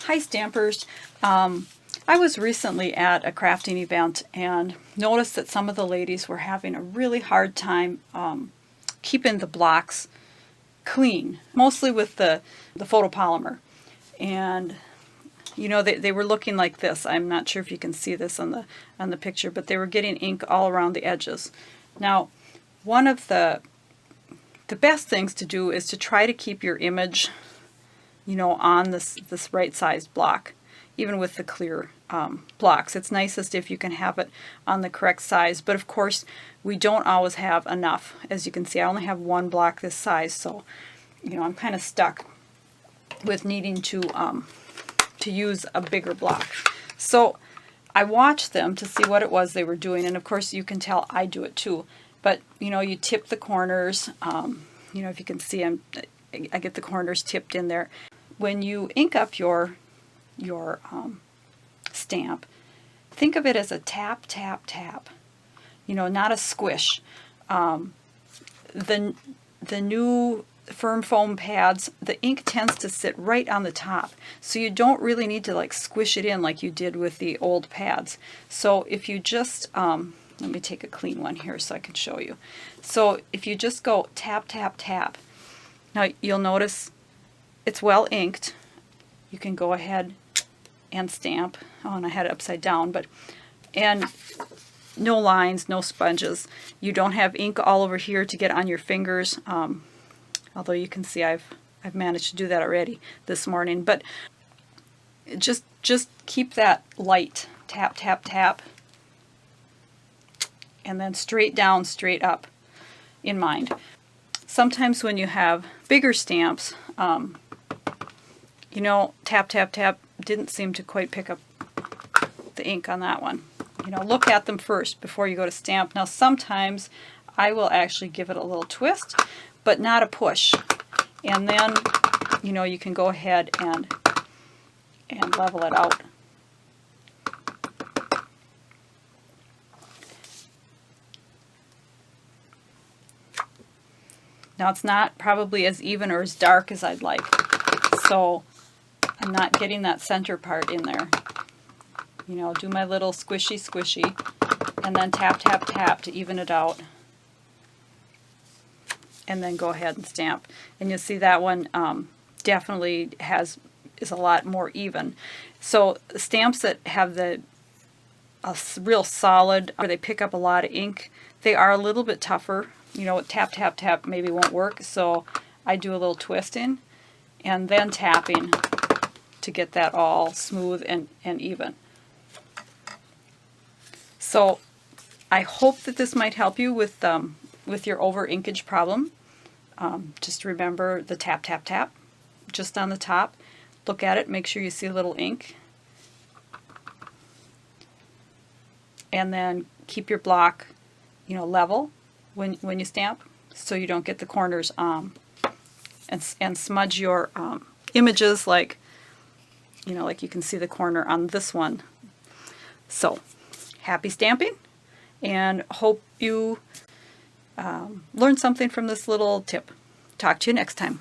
Hi Stampers. I was recently at a crafting event and noticed that some of the ladies were having a really hard time keeping the blocks clean, mostly with the photopolymer. And you know, they were looking like this. I'm not sure if you can see this on the picture, but they were getting ink all around the edges. Now, one of the best things to do is to try to keep your image, you know, on this right sized block, even with the clear blocks. It's nicest if you can have it on the correct size, but of course we don't always have enough. As you can see, I only have one block this size, so you know, I'm kind of stuck with needing to use a bigger block. So I watched them to see what it was they were doing, and of course you can tell I do it too. But you know, you tip the corners. You know, if you can see, I get the corners tipped in there. When you ink up your stamp, think of it as a tap, tap, tap. You know, not a squish. The new firm foam pads, the ink tends to sit right on the top, so you don't really need to like squish it in like you did with the old pads. So if you just let me take a clean one here so I can show you. So if you just go tap, tap, tap, now you'll notice it's well inked. You can go ahead and stamp. Oh, and I had it upside down, and no lines, no sponges. You don't have ink all over here to get on your fingers. Although you can see I've managed to do that already this morning. But just keep that light. Tap, tap, tap. And then straight down, straight up in mind. Sometimes when you have bigger stamps, you know, tap, tap, tap didn't seem to quite pick up the ink on that one. You know, look at them first before you go to stamp. Now sometimes I will actually give it a little twist, but not a push. And then, you know, you can go ahead and level it out. Now it's not probably as even or as dark as I'd like, so I'm not getting that center part in there. You know, do my little squishy squishy, and then tap, tap, tap to even it out. And then go ahead and stamp. And you'll see that one definitely is a lot more even. So stamps that have a real solid, or they pick up a lot of ink, they are a little bit tougher. You know, tap, tap, tap maybe won't work, so I do a little twisting and then tapping to get that all smooth and even. So I hope that this might help you with your over inkage problem. Just remember the tap, tap, tap just on the top. Look at it, make sure you see a little ink. And then keep your block, you know, level when you stamp, so you don't get the corners and smudge your images, like, you know, like you can see the corner on this one. So happy stamping, and hope you learned something from this little tip. Talk to you next time.